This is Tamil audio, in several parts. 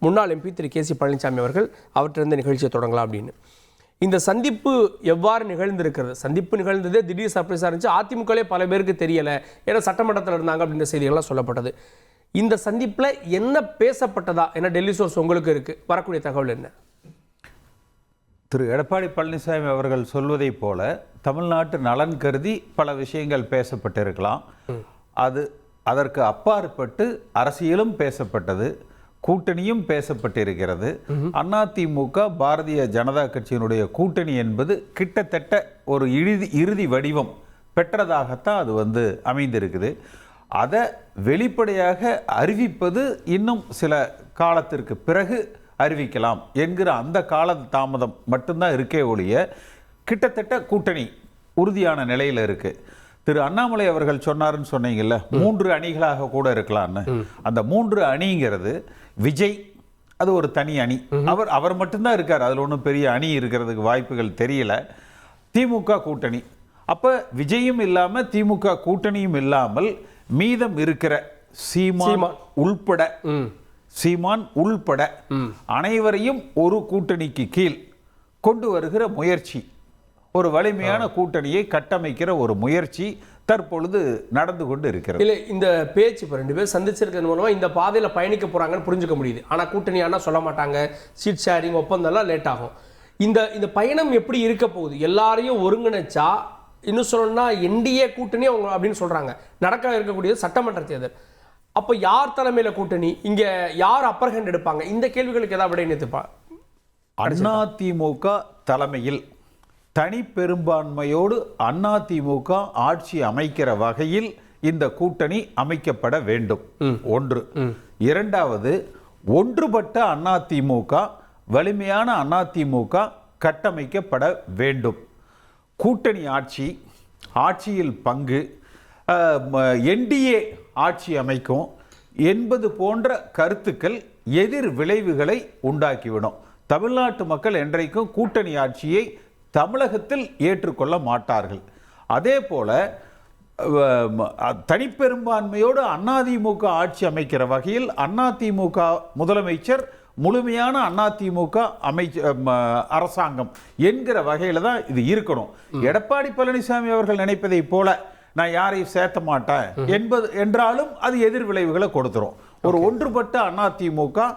முன்னாள் எம்பி திரு கே சி பழனிசாமி அவர்கள் அவற்றிலிருந்து நிகழ்ச்சியை தொடங்கலாம் அப்படின்னு. இந்த சந்திப்பு எவ்வாறு நிகழ்ந்திருக்கிறது? சந்திப்பு நிகழ்ந்ததே திடீர் சர்ப்ரைஸாக இருந்துச்சு. அதிமுகவே பல பேருக்கு தெரியலை, ஏன்னா சட்டமன்றத்தில் இருந்தாங்க அப்படின்ற செய்திகள்லாம் சொல்லப்பட்டது. இந்த சந்திப்பில் என்ன பேசப்பட்டதா? ஏன்னா டெல்லி சோர்ஸ் உங்களுக்கு இருக்குது, வரக்கூடிய தகவல் என்ன? திரு எடப்பாடி பழனிசாமி அவர்கள் சொல்வதை போல தமிழ்நாட்டு நலன் கருதி பல விஷயங்கள் பேசப்பட்டிருக்கலாம். அதற்கு அப்பாற்பட்டு அரசியலும் பேசப்பட்டது, கூட்டணியும் பேசப்பட்டிருக்கிறது. அதிமுக பாரதிய ஜனதா கட்சியினுடைய கூட்டணி என்பது கிட்டத்தட்ட ஒரு இறுதி வடிவம் பெற்றதாகத்தான் அது அமைந்திருக்குது. அதை வெளிப்படையாக அறிவிப்பது இன்னும் சில காலத்திற்கு பிறகு அறிவிக்கலாம் என்கிற அந்த கால தாமதம் மட்டும்தான் இருக்கே ஒழிய கிட்டத்தட்ட கூட்டணி உறுதியான நிலையில் இருக்கு. திரு அண்ணாமலை அவர்கள் சொன்னாருன்னு சொன்னீங்கல்ல, 3 அணிகளாக கூட இருக்கலாம்னு. அந்த 3 அணிங்கிறது விஜய், அது ஒரு தனி அணி, அவர் மட்டும்தான் இருக்கார், அதில் ஒன்றும் பெரிய அணி இருக்கிறதுக்கு வாய்ப்புகள் தெரியல. திமுக கூட்டணி, அப்போ விஜயும் இல்லாமல் திமுக கூட்டணியும் இல்லாமல் மீதம் இருக்கிற சீமான் உள்பட அனைவரையும் ஒரு கூட்டணிக்கு கீழ் கொண்டு வருகிற முயற்சி, ஒரு வலிமையான கூட்டணியை கட்டமைக்கிற ஒரு முயற்சி தற்பொழுது நடந்து கொண்டு இருக்கிறது. இல்லை, இந்த பேச்சு இப்போ 2 பேர் சந்திச்சிருக்கிறது மூலமாக இந்த பாதையில் பயணிக்க போகிறாங்கன்னு புரிஞ்சுக்க முடியுது. ஆனால் கூட்டணியானா சொல்ல மாட்டாங்க, சீட் ஷேரிங் ஒப்பந்தம்லாம் லேட் ஆகும். இந்த பயணம் எப்படி இருக்க போகுது? எல்லாரையும் ஒருங்கிணைச்சா, இன்னும் சொல்லணும்னா என்டிஏ கூட்டணி அவங்க அப்படின்னு சொல்கிறாங்க, நடக்க இருக்கக்கூடியது சட்டமன்ற தேர்தல். அப்போ யார் தலைமையில் கூட்டணி, இங்கே யார் அப்பர் ஹேண்ட் எடுப்பாங்க? இந்த கேள்விகளுக்கு ஏதாவது விடை நிறுத்துப்பா. அதிமுக தலைமையில் தனி பெரும்பான்மையோடு அதிமுக ஆட்சி அமைக்கிற வகையில் இந்த கூட்டணி அமைக்கப்பட வேண்டும். ஒன்று. இரண்டாவது, ஒன்றுபட்ட அதிமுக, வலிமையான அதிமுக கட்டமைக்கப்பட வேண்டும். கூட்டணி ஆட்சியில் பங்கு, என்டிஏ ஆட்சி அமைக்கும் என்பது போன்ற கருத்துக்கள் எதிர் விளைவுகளை உண்டாக்கிவிடும். தமிழ்நாட்டு மக்கள் என்றைக்கும் கூட்டணி ஆட்சியை தமிழகத்தில் ஏற்றுக்கொள்ள மாட்டார்கள். அதே போல தனிப்பெரும்பான்மையோடு அதிமுக ஆட்சி அமைக்கிற வகையில் அதிமுக முதலமைச்சர், முழுமையான அதிமுக அரசாங்கம் என்கிற வகையில் தான் இது இருக்கணும். எடப்பாடி பழனிசாமி அவர்கள் நினைப்பதை போல நான் யாரையும் சேர்த்த மாட்டேன் என்றாலும் அது எதிர் விளைவுகளை கொடுத்துரும். ஒரு ஒன்றுபட்ட அதிமுக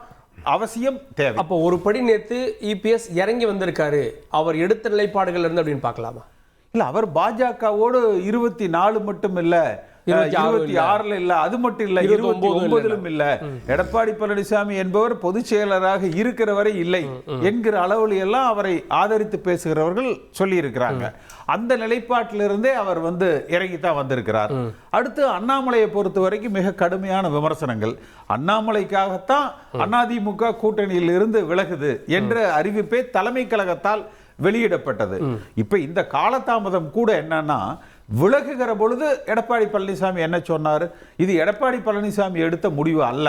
அவசியம் தேவை. அப்போ ஒரு படி நேத்து இபிஎஸ் இறங்கி வந்திருக்காரு, அவர் எடுத்த நிலைப்பாடுகள் இருந்து அப்படின்னு பார்க்கலாமா? இல்ல, அவர் பாஜகவோடு 24 மட்டும் இல்ல, 26 இல்ல, அது மட்டும் இல்ல, 29 இல்ல. எடப்பாடி பழனிசாமி என்பவர் பொதுச் செயலராக இருக்கிற வரை இல்லை என்கிற அளவில் எல்லாம் அவரை ஆதரித்து பேசுகிறவர்கள் சொல்லி இருக்கிறாங்க. அந்த நிலைப்பாட்டிலிருந்தே அவர் இறங்கித்தான் வந்திருக்கிறார். அடுத்து அண்ணாமலையை பொறுத்த வரைக்கும் மிக கடுமையான விமர்சனங்கள். அண்ணாமலைக்காகத்தான் அதிமுக கூட்டணியில் இருந்து விலகுது என்ற அறிவிப்பே தலைமை கழகத்தால் வெளியிடப்பட்டது. இப்ப இந்த காலதாமதம் கூட என்னன்னா, விலகுகிற பொழுது எடப்பாடி பழனிசாமி என்ன சொன்னார்? இது எடப்பாடி பழனிசாமி எடுத்த முடிவு அல்ல,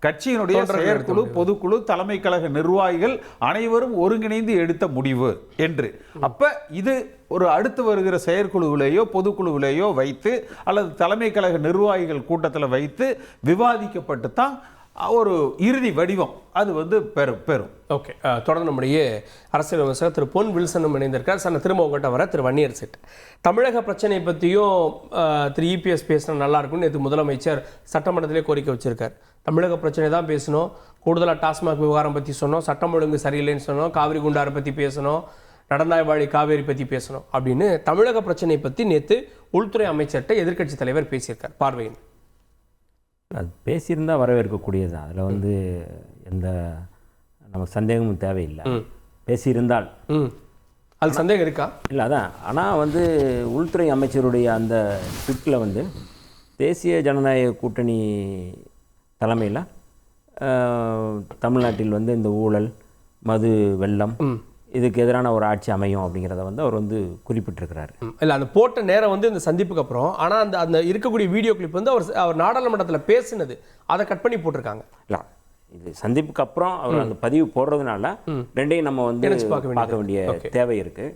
கட்சியினுடைய செயற்குழு, பொதுக்குழு, தலைமை கழக நிர்வாகிகள் அனைவரும் ஒருங்கிணைந்து எடுத்த முடிவு என்று. அப்ப இது ஒரு அடுத்து வருகிற செயற்குழுவிலேயோ பொதுக்குழுவிலேயோ வைத்து அல்லது தலைமை கழக நிர்வாகிகள் கூட்டத்தில் வைத்து விவாதிக்கப்பட்டு தான் ஒரு இறுதி வடிவம் அது பெறும். ஓகே, தொடர்ந்து நம்முடைய அரசியல் விமர்சகர் திரு பொன் வில்சனும் இணைந்திருக்கார். சார், திரும்ப உங்கள்கிட்ட வர திரு வன்னியர் செட், தமிழக பிரச்சனை பற்றியும் திரு இபிஎஸ் பேசினா நல்லா இருக்கும்னு நேற்று முதலமைச்சர் சட்டமன்றத்திலே கோரிக்கை வச்சிருக்கார். தமிழக பிரச்சனை தான் பேசணும், கூடுதலாக டாஸ்மாக் விவகாரம் பற்றி சொன்னோம், சட்டம் ஒழுங்கு சரியில்லைன்னு சொன்னோம், காவிரி குண்டாரை பற்றி பேசணும், நடந்தாய்வாழி காவேரி பற்றி பேசணும் அப்படின்னு தமிழக பிரச்சனை பற்றி நேற்று உள்துறை அமைச்சர்கிட்ட எதிர்க்கட்சி தலைவர் பேசியிருக்கார். பார்வையின் அது பேசியிருந்தால் வரவேற்கக்கூடியது தான், அதில் எந்த நமக்கு சந்தேகமும் தேவையில்லை. பேசியிருந்தால் அது சந்தேகம் இருக்கா? இல்லை, அதான். ஆனால் உள்துறை அமைச்சருடைய அந்த ட்விட்டில் தேசிய ஜனநாயக கூட்டணி தலைமையில் தமிழ்நாட்டில் இந்த ஊழல், மது வெள்ளம், இதுக்கு எதிரான ஒரு ஆட்சி அமையும் அப்படிங்கிறத அவர் குறிப்பிட்டிருக்கிறார். இல்லை, அந்த போட்ட நேரம் இந்த சந்திப்புக்கு அப்புறம், ஆனால் அந்த இருக்கக்கூடிய வீடியோ கிளிப் அவர் நாடாளுமன்றத்தில் பேசினது அதை கட் பண்ணி போட்டிருக்காங்க. இல்லை, இது சந்திப்புக்கு அப்புறம் அவர் அந்த பதிவு போடுறதுனால ரெண்டையும் நம்ம பார்க்க வேண்டிய தேவை இருக்குது.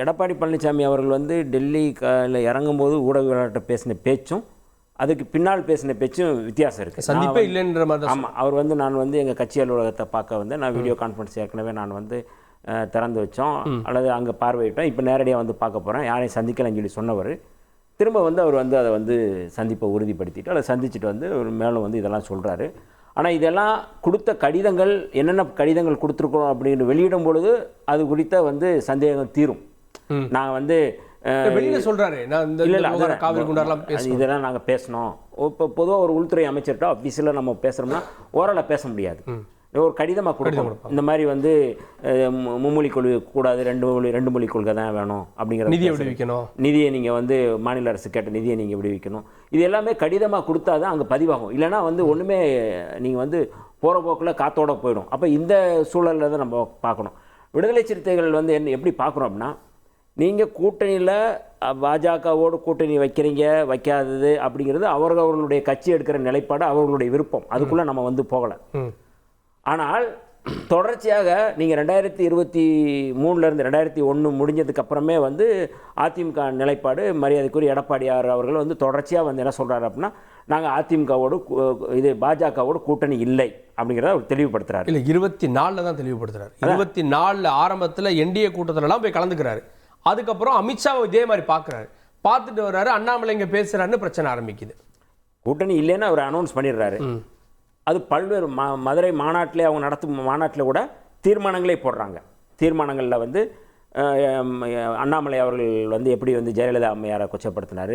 எடப்பாடி பழனிசாமி அவர்கள் டெல்லியில் இறங்கும்போது ஊடகவியலாளர்கிட்ட பேசின பேச்சும் அதுக்கு பின்னால் பேசின பேச்சும் வித்தியாசம் இருக்குது. சந்திப்பே இல்லைன்ற மாதிரி. ஆமாம், அவர் வந்து நான் வந்து எங்கள் கட்சி அலுவலகத்தை பார்க்க வந்து நான் வீடியோ கான்ஃபரன்ஸ் ஏற்கனவே நான் வந்து திறந்து வச்சோம் அல்லது அங்கே பார்வையிட்டோம், இப்போ நேரடியாக வந்து பார்க்க போகிறேன், யாரையும் சந்திக்கலைன்னு சொல்லி சொன்னவர் திரும்ப வந்து அவர் வந்து அதை வந்து சந்திப்பை உறுதிப்படுத்திட்டு அதை சந்திச்சுட்டு வந்து ஒரு மேலும் வந்து இதெல்லாம் சொல்கிறாரு. ஆனால் இதெல்லாம் கொடுத்த கடிதங்கள் என்னென்ன கடிதங்கள் கொடுத்துருக்கோம் அப்படின்னு வெளியிடும் பொழுது அது குறித்த வந்து சந்தேகம் தீரும். நான் வந்து வெளியில சொல்றாரு, நான் இந்த காவிரி குண்டாரெல்லாம் இதெல்லாம் நாங்கள் பேசணும். இப்போ பொதுவாக ஒரு உள்துறை அமைச்சர்கிட்ட ஆஃபீஸில் நம்ம பேசுகிறோம்னா ஓரளவு பேச முடியாது, ஒரு கடிதமாக கொடுக்கணும். இந்த மாதிரி வந்து மும்மொழி கொள்கை கூடாது, ரெண்டு மொழி கொள்கை தான் வேணும் அப்படிங்கிற நிதியை விடுவிக்கணும், நிதியை நீங்கள் வந்து மாநில அரசு கேட்ட நிதியை நீங்கள் விடுவிக்கணும், இது எல்லாமே கடிதமாக கொடுத்தா தான் அங்கே பதிவாகும். இல்லைனா வந்து ஒன்றுமே நீங்கள் வந்து போகிற போக்கில் காத்தோட போயிடும். அப்போ இந்த சூழலில் தான் நம்ம பார்க்கணும். விடுதலை சிறுத்தைகள் வந்து எப்படி பார்க்குறோம் அப்படின்னா, நீங்கள் கூட்டணியில் பாஜகவோடு கூட்டணி வைக்கிறீங்க வைக்காதது அப்படிங்கிறது அவர்களுடைய கட்சி எடுக்கிற நிலைப்பாடு, அவர்களுடைய விருப்பம், அதுக்குள்ளே நம்ம வந்து போகலை. ஆனால் தொடர்ச்சியாக நீங்கள் 2023 2001 முடிஞ்சதுக்கு அப்புறமே வந்து அதிமுக நிலைப்பாடு மரியாதைக்குரிய எடப்பாடியார் அவர்கள் வந்து தொடர்ச்சியாக வந்து என்ன சொல்கிறாரு அப்படின்னா, நாங்கள் அதிமுகவோடு இது பாஜகவோடு கூட்டணி இல்லை அப்படிங்கிறத அவர் தெளிவுபடுத்துறாரு. இல்லை, 24 தான் தெளிவுபடுத்துறாரு. 24 ஆரம்பத்தில் என்டிஏ கூட்டத்திலலாம் போய் கலந்துக்கிறாரு. அதுக்கப்புறம் அமித்ஷாவை இதே மாதிரி பார்க்குறாரு, பார்த்துட்டு வர்றாரு, அண்ணாமலை இங்கே பேசுகிறாருன்னு பிரச்சனை ஆரம்பிக்குது. கூட்டணி இல்லைன்னு அவர் அனௌன்ஸ் பண்ணிடுறாரு. அது பல்வேறு மதுரை மாநாட்டிலே அவங்க நடத்தும் மாநாட்டில் கூட தீர்மானங்களே போடுறாங்க. தீர்மானங்களில் வந்து அண்ணாமலை அவர்கள் வந்து எப்படி வந்து ஜெயலலிதா அம்மையாரை கொச்சப்படுத்தினார்,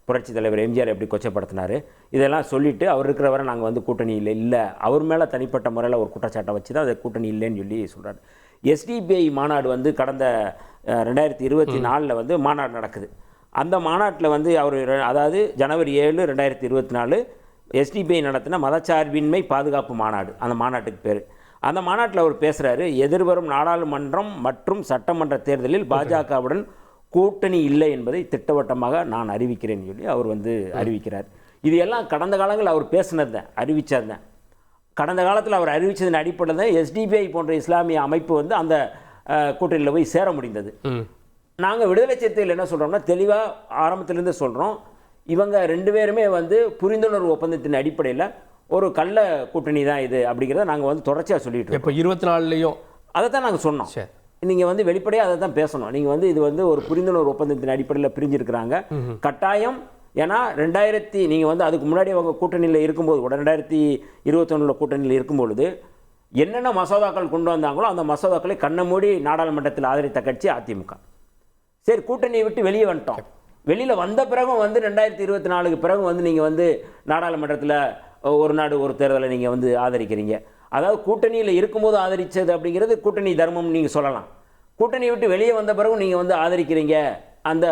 புரட்சி தலைவர் எம்ஜிஆர் எப்படி கொச்சப்படுத்தினார், இதெல்லாம் சொல்லிவிட்டு அவர் இருக்கிறவரை நாங்கள் வந்து கூட்டணி இல்லை அவர் மேலே தனிப்பட்ட முறையில் ஒரு குற்றச்சாட்டை வச்சு தான் அதை கூட்டணி இல்லைன்னு சொல்லி சொல்கிறார். எஸ்டிபிஐ மாநாடு வந்து கடந்த 2024 வந்து மாநாடு நடக்குது. அந்த மாநாட்டில் வந்து அவர் அதாவது ஜனவரி 7 2024 எஸ்டிபிஐ நடத்தின மதச்சார்பின்மை பாதுகாப்பு மாநாடு, அந்த மாநாட்டுக்கு பேர். அந்த மாநாட்டில் அவர் பேசுகிறாரு, எதிர்வரும் நாடாளுமன்றம் மற்றும் சட்டமன்ற தேர்தலில் பாஜகவுடன் கூட்டணி இல்லை என்பதை திட்டவட்டமாக நான் அறிவிக்கிறேன் சொல்லி அவர் வந்து அறிவிக்கிறார். இது எல்லாம் கடந்த காலங்களில் அவர் பேசினது தான், அறிவித்தது தான். கடந்த காலத்தில் அவர் அறிவித்ததன் அடிப்படையில் தான் எஸ்டிபிஐ போன்ற இஸ்லாமிய அமைப்பு வந்து அந்த கூட்டணியில் போய் சேர முடிந்தது. நாங்கள் விடுதலை சிறுத்தைகள் என்ன சொல்கிறோம்னா, தெளிவாக ஆரம்பத்திலேருந்து சொல்கிறோம், இவங்க 2 பேருமே வந்து புரிந்துணர்வு ஒப்பந்தத்தின் அடிப்படையில் ஒரு கள்ள கூட்டணி தான் இது அப்படிங்கிறத நாங்கள் வந்து தொடர்ச்சியாக சொல்லிட்டு இருக்கோம். இப்போ 24லையும் அதை தான் நாங்கள் சொன்னோம். நீங்கள் வந்து வெளிப்படையாக அதை தான் பேசணும். நீங்கள் வந்து இது வந்து ஒரு புரிந்துணர்வு ஒப்பந்தத்தின் அடிப்படையில் பிரிஞ்சிருக்கிறாங்க கட்டாயம். ஏன்னா நீங்கள் வந்து அதுக்கு முன்னாடி அவங்க கூட்டணியில் இருக்கும்போது கூட 2021 கூட்டணியில் இருக்கும்பொழுது என்னென்ன மசோதாக்கள் கொண்டு வந்தாங்களோ அந்த மசோதாக்களை கண்ண மூடி நாடாளுமன்றத்தில் ஆதரித்த கட்சி அதிமுக. சரி, கூட்டணியை விட்டு வெளியே வந்துட்டோம். வெளியில் வந்த பிறகும் வந்து 2024 பிறகு வந்து நீங்கள் வந்து நாடாளுமன்றத்தில் ஒரு நாடு ஒரு தேர்தலை நீங்கள் வந்து ஆதரிக்கிறீங்க. அதாவது கூட்டணியில் இருக்கும்போது ஆதரித்தது அப்படிங்கிறது கூட்டணி தர்மம் நீங்கள் சொல்லலாம். கூட்டணியை விட்டு வெளியே வந்த பிறகும் நீங்கள் வந்து ஆதரிக்கிறீங்க. அந்த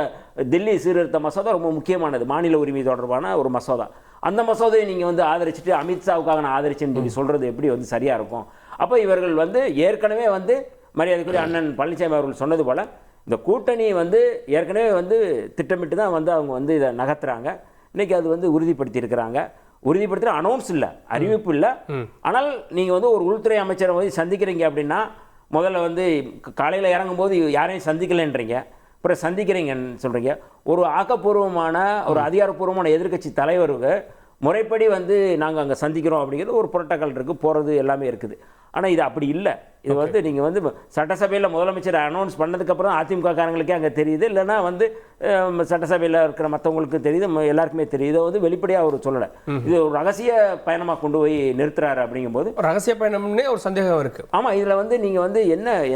தில்லி சீர்திருத்த மசோதா ரொம்ப முக்கியமானது, மாநில உரிமை தொடர்பான ஒரு மசோதா. அந்த மசோதையை நீங்கள் வந்து ஆதரிச்சுட்டு அமித்ஷாவுக்காக நான் ஆதரிச்சேன்னு சொல்லி சொல்கிறது எப்படி வந்து சரியாக இருக்கும்? அப்போ இவர்கள் வந்து ஏற்கனவே வந்து மரியாதைக்குரிய அண்ணன் பழனிசாமி அவர்கள் சொன்னது போல் இந்த கூட்டணி வந்து ஏற்கனவே வந்து திட்டமிட்டு தான் வந்து அவங்க வந்து இதை நகர்த்துறாங்க. இன்றைக்கி அது வந்து உறுதிப்படுத்தியிருக்கிறாங்க. உறுதிப்படுத்துகிற அனௌன்ஸ் இல்லை, அறிவிப்பு இல்லை. ஆனால் நீங்கள் வந்து ஒரு உள்துறை அமைச்சரை வந்து சந்திக்கிறீங்க அப்படின்னா முதல்ல வந்து காலையில் இறங்கும்போது யாரையும் சந்திக்கலைன்றீங்க, அப்புறம் சந்திக்கிறீங்கன்னு சொல்கிறீங்க. ஒரு ஆக்கப்பூர்வமான ஒரு அதிகாரப்பூர்வமான எதிர்க்கட்சி தலைவருக்கு முறைப்படி வந்து நாங்கள் அங்கே சந்திக்கிறோம் அப்படிங்கிறது ஒரு புரோட்டோக்கால் இருக்குது, போகிறது எல்லாமே இருக்குது. ஆனால் இது அப்படி இல்லை. இது வந்து நீங்கள் வந்து சட்டசபையில் முதலமைச்சர் அனௌன்ஸ் பண்ணதுக்கப்புறம் அதிமுக காரங்களுக்கே அங்கே தெரியுது, இல்லைன்னா வந்து சட்டசபையில் இருக்கிற மற்றவங்களுக்கு தெரியுது, எல்லாருக்குமே தெரியுது. இதை வந்து வெளிப்படையாக அவர் சொல்லலை. இது ஒரு ரகசிய பயணமாக கொண்டு போய் நிறுத்துறாரு. அப்படிங்கும்போது ரகசிய பயணம்னே ஒரு சந்தேகம் இருக்குது. ஆமாம், இதில் வந்து நீங்கள் வந்து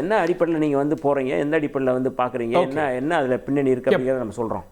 என்ன அடிப்படையில் நீங்கள் வந்து போகிறீங்க, எந்த அடிப்படையில் வந்து பார்க்குறீங்க, என்ன அதில் பின்னணி இருக்குது அப்படிங்கிறத நம்ம சொல்கிறோம்.